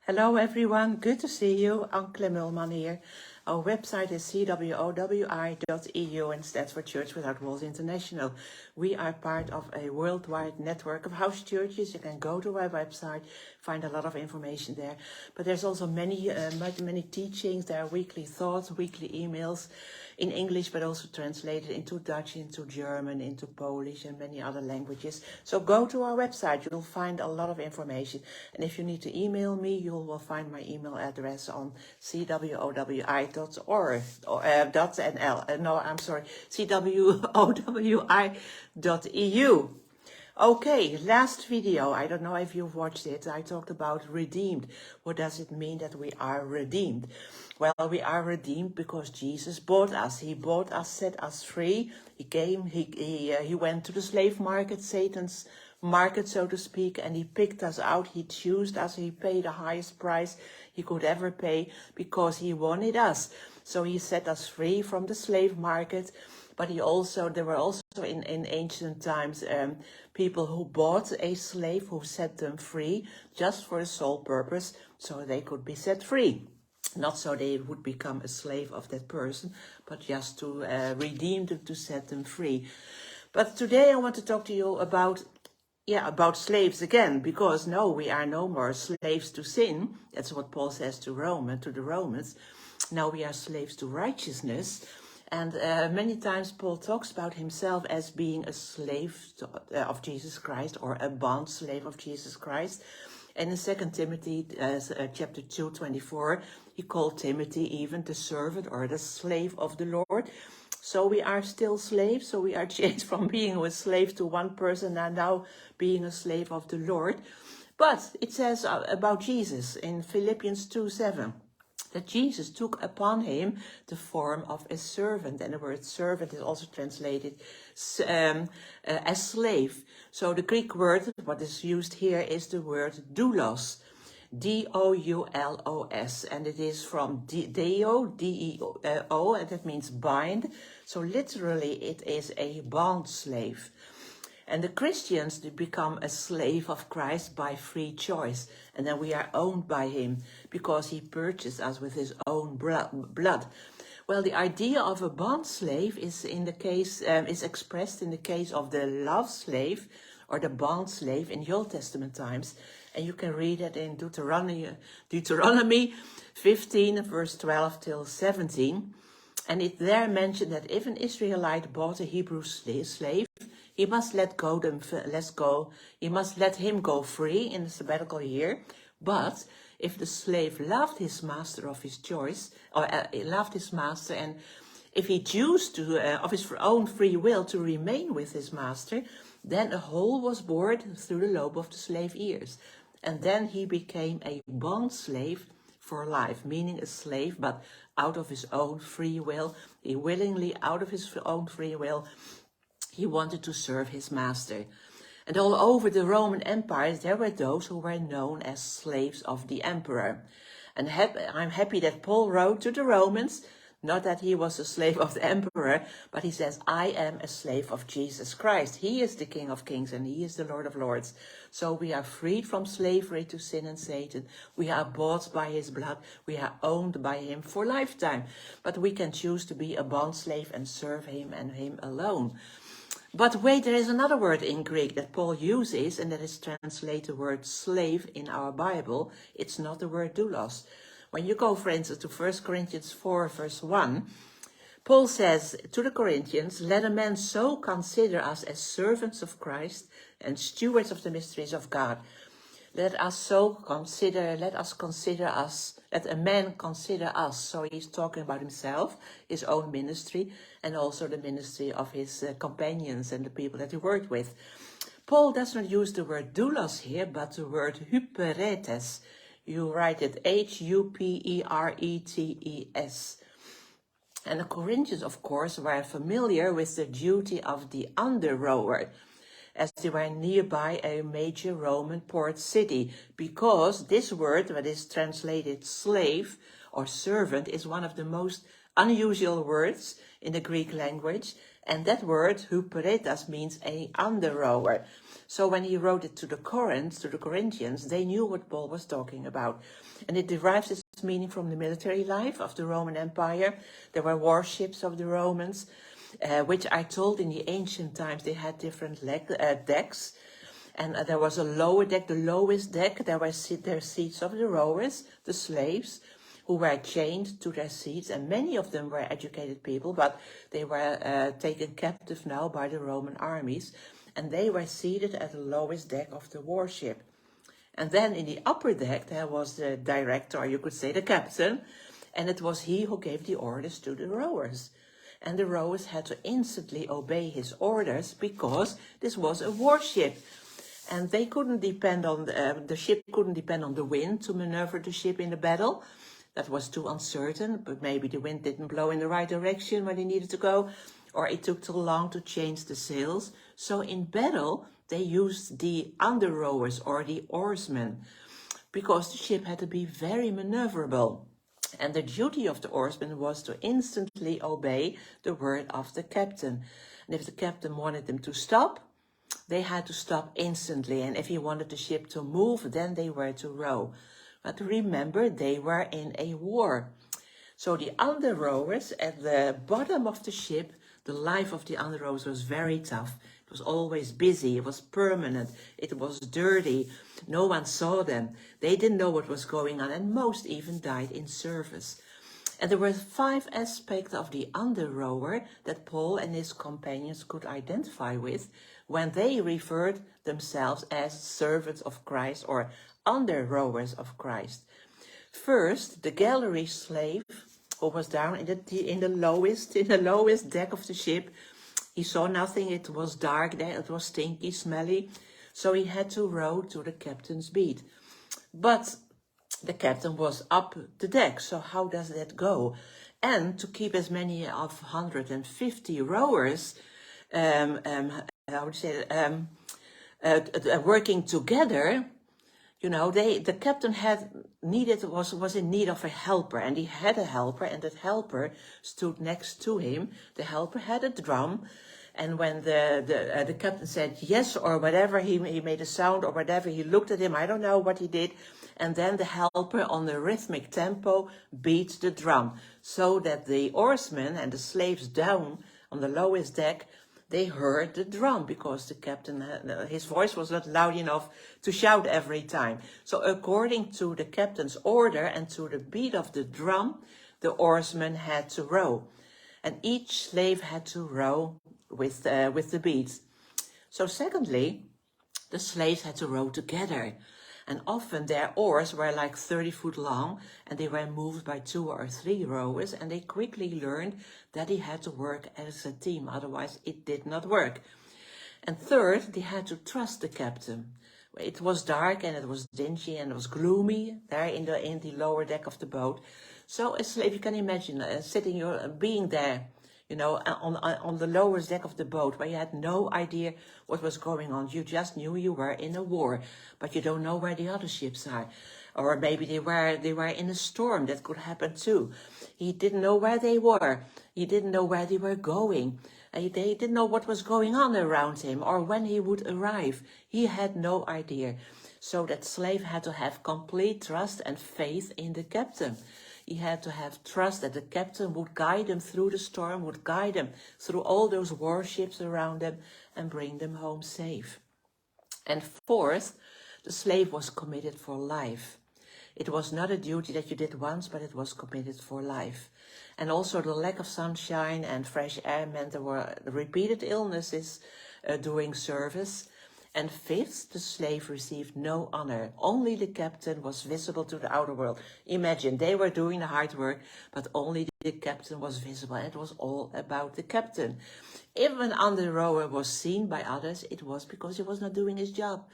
Hello everyone, good to see you. Ank Kleinmeulman here. Our website is cwowi.eu and stands for Church Without Walls International. We are part of a worldwide network of house churches. You can go to our website, find a lot of information there. But there's also many teachings. There are weekly thoughts, weekly emails in English, but also translated into Dutch, into German, into Polish, and many other languages. So go to our website. You'll find a lot of information. And if you need to email me, you will find my email address on cwowi.org cwowi.eu. Okay, last video, I don't know if you've watched it, I talked about redeemed. What does it mean that we are redeemed? Well, we are redeemed because Jesus bought us. He bought us, set us free. He went to the slave market, Satan's market, so to speak, and he picked us out. He chose us. He paid the highest price he could ever pay because he wanted us. So he set us free from the slave market. But there were also in ancient times people who bought a slave, who set them free just for the sole purpose so they could be set free. Not so they would become a slave of that person, but just to redeem them, to set them free. But today I want to talk to you about slaves again, because no, we are no more slaves to sin. That's what Paul says to the Romans. Now we are slaves to righteousness. And many times Paul talks about himself as being a slave of Jesus Christ, or a bond slave of Jesus Christ. And in 2 Timothy chapter 2:24, he called Timothy even the servant or the slave of the Lord. So we are still slaves. So we are changed from being a slave to one person and now being a slave of the Lord. But it says about Jesus in Philippians 2:7. That Jesus took upon him the form of a servant. And the word servant is also translated as slave. So the Greek word, what is used here, is the word doulos. D-O-U-L-O-S. And it is from deo, D-E-O, and that means bind. So literally it is a bond slave. And the Christians, they become a slave of Christ by free choice. And then we are owned by him because he purchased us with his own blood. Well, the idea of a bond slave is expressed in the case of the love slave or the bond slave in the Old Testament times. And you can read it in Deuteronomy 15, verse 12 till 17. And it there mentioned that if an Israelite bought a Hebrew slave, he must let him go free in the sabbatical year. But if the slave loved his master of his choice, or loved his master, and if he chose to, of his own free will, to remain with his master, then a hole was bored through the lobe of the slave ears. And then he became a bond slave for life, meaning a slave, but out of his own free will. He willingly, out of his own free will, he wanted to serve his master. And all over the Roman Empire, there were those who were known as slaves of the emperor. And I'm happy that Paul wrote to the Romans, not that he was a slave of the emperor, but he says, I am a slave of Jesus Christ. He is the King of Kings and he is the Lord of Lords. So we are freed from slavery to sin and Satan. We are bought by his blood. We are owned by him for lifetime. But we can choose to be a bond slave and serve him and him alone. But wait, there is another word in Greek that Paul uses, and that is translated the word slave in our Bible. It's not the word doulos. When you go, for instance, to 1 Corinthians 4, verse 1, Paul says to the Corinthians, let a man so consider us as servants of Christ and stewards of the mysteries of God. Let a man consider us. So he's talking about himself, his own ministry, and also the ministry of his companions and the people that he worked with. Paul does not use the word doulos here, but the word hyperetes. You write it H-U-P-E-R-E-T-E-S. And the Corinthians, of course, were familiar with the duty of the underrower, as they were nearby a major Roman port city, because this word, that is translated slave or servant, is one of the most unusual words in the Greek language, And that word, huperetas, means a underrower. So when he wrote it to the Corinthians, they knew what Paul was talking about. And it derives its meaning from the military life of the Roman Empire. There were warships of the Romans, which I told in the ancient times they had different decks. And there was a lower deck, the lowest deck. There were their seats of the rowers, the slaves, who were chained to their seats. And many of them were educated people, but they were taken captive now by the Roman armies. And they were seated at the lowest deck of the warship. And then in the upper deck, there was the director, or you could say the captain. And it was he who gave the orders to the rowers. And the rowers had to instantly obey his orders because this was a warship. And they couldn't depend on, the ship couldn't depend on the wind to maneuver the ship in the battle. That was too uncertain, but maybe the wind didn't blow in the right direction when they needed to go, or it took too long to change the sails. So in battle, they used the underrowers or the oarsmen, because the ship had to be very maneuverable. And the duty of the oarsmen was to instantly obey the word of the captain. And if the captain wanted them to stop, they had to stop instantly. And if he wanted the ship to move, then they were to row. But remember, they were in a war. So the underrowers at the bottom of the ship, the life of the underrowers was very tough. It was always busy, it was permanent, it was dirty. No one saw them. They didn't know what was going on, and most even died in service. And there were 5 aspects of the underrower that Paul and his companions could identify with when they referred themselves as servants of Christ or under-rowers of Christ. First, the galley slave, who was down in the lowest deck of the ship. He saw nothing, it was dark there, it was stinky, smelly, so he had to row to the captain's beat. But the captain was up the deck, so how does that go? And to keep as many of 150 rowers working together, you know, the captain was in need of a helper, and he had a helper, and that helper stood next to him. The helper had a drum, and when the captain said yes or whatever, he made a sound or whatever, he looked at him, I don't know what he did, and then the helper on the rhythmic tempo beat the drum, so that the oarsmen and the slaves down on the lowest deck, they heard the drum, because the captain, his voice was not loud enough to shout every time. So according to the captain's order and to the beat of the drum, the oarsmen had to row. And each slave had to row with the beat. So secondly, the slaves had to row together. And often their oars were like 30 foot long, and they were moved by 2 or 3 rowers, and they quickly learned that they had to work as a team, otherwise it did not work. And third, they had to trust the captain. It was dark and it was dingy and it was gloomy there in the lower deck of the boat. So a slave, you can imagine being there, you know, on the lowest deck of the boat, where you had no idea what was going on. You just knew you were in a war, but you don't know where the other ships are. Or maybe they were in a storm. That could happen too. He didn't know where they were. He didn't know where they were going. They didn't know what was going on around him or when he would arrive. He had no idea. So that slave had to have complete trust and faith in the captain. He had to have trust that the captain would guide them through the storm, would guide them through all those warships around them and bring them home safe. And fourth, the slave was committed for life. It was not a duty that you did once, but it was committed for life. And also the lack of sunshine and fresh air meant there were repeated illnesses during service. And fifth, the slave received no honor. Only the captain was visible to the outer world. Imagine, they were doing the hard work, but only the captain was visible. And it was all about the captain. If an under-rower was seen by others, it was because he was not doing his job.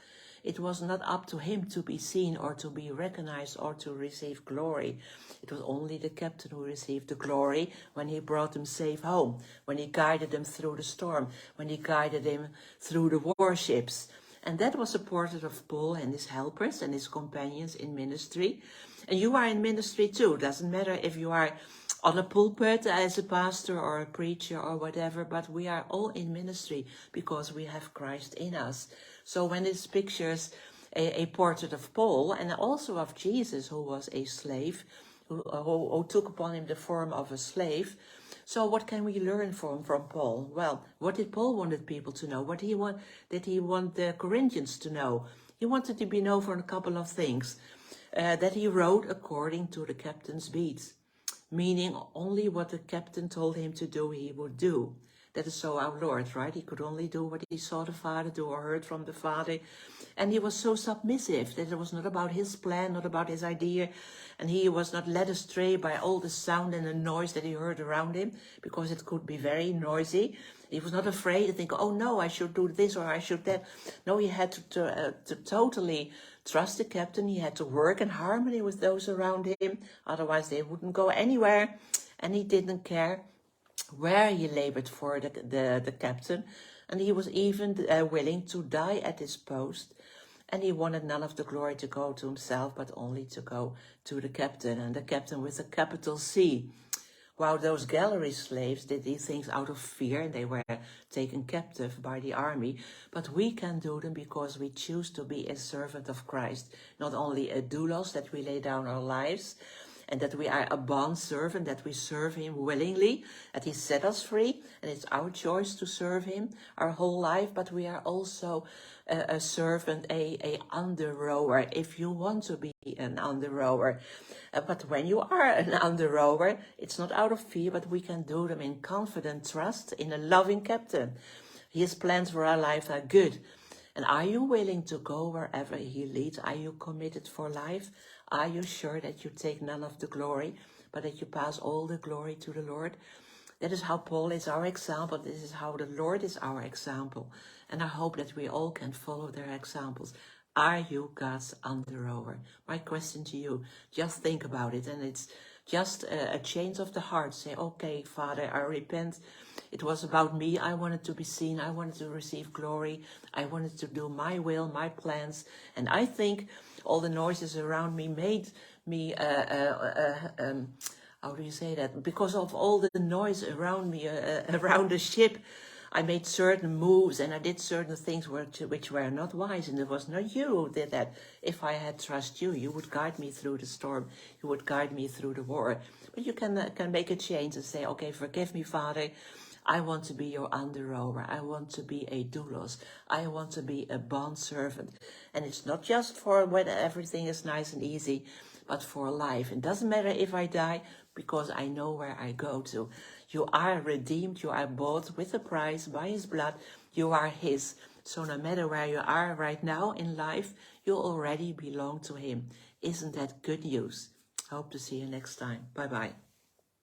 It was not up to him to be seen or to be recognized or to receive glory. It was only the captain who received the glory when he brought them safe home, when he guided them through the storm, when he guided them through the warships. And that was a portrait of Paul and his helpers and his companions in ministry. And you are in ministry too. It doesn't matter if you are on a pulpit as a pastor or a preacher or whatever, but we are all in ministry because we have Christ in us. So when it pictures a portrait of Paul and also of Jesus, who was a slave, who took upon him the form of a slave. So what can we learn from Paul? Well, what did Paul wanted people to know? What did he want the Corinthians to know? He wanted to be known for a couple of things. That he wrote according to the captain's beats, meaning only what the captain told him to do, he would do. That is so our Lord, right? He could only do what he saw the Father do or heard from the Father. And he was so submissive that it was not about his plan, not about his idea. And he was not led astray by all the sound and the noise that he heard around him, because it could be very noisy. He was not afraid to think, oh no, I should do this or I should that. No, he had to totally trust the captain. He had to work in harmony with those around him. Otherwise they wouldn't go anywhere. And he didn't care where he labored for the captain, and he was even willing to die at his post, and he wanted none of the glory to go to himself, but only to go to the captain, and the captain with a capital C. While those gallery slaves did these things out of fear, and they were taken captive by the army, but we can do them because we choose to be a servant of Christ, not only a doulos, that we lay down our lives, and that we are a bond servant, that we serve him willingly, that he set us free, and it's our choice to serve him our whole life, but we are also a servant, a underrower, if you want to be an underrower. But when you are an underrower, it's not out of fear, but we can do them in confident trust in a loving captain. His plans for our life are good. And are you willing to go wherever he leads? Are you committed for life? Are you sure that you take none of the glory, but that you pass all the glory to the Lord? That is how Paul is our example. This is how the Lord is our example. And I hope that we all can follow their examples. Are you God's underrower? My question to you, just think about it. And it's just a change of the heart. Say, okay, Father, I repent. It was about me. I wanted to be seen. I wanted to receive glory. I wanted to do my will, my plans. And I think all the noises around me made me, how do you say that? Because of all the noise around me, around the ship, I made certain moves and I did certain things which were not wise, and it was not you who did that. If I had trust you, you would guide me through the storm. You would guide me through the war. But you can make a change and say, okay, forgive me, Father. I want to be your underrower. I want to be a doulos. I want to be a bond servant. And it's not just for when everything is nice and easy, but for life. It doesn't matter if I die, because I know where I go to. You are redeemed. You are bought with a price by his blood. You are his. So no matter where you are right now in life, you already belong to him. Isn't that good news? Hope to see you next time. Bye-bye.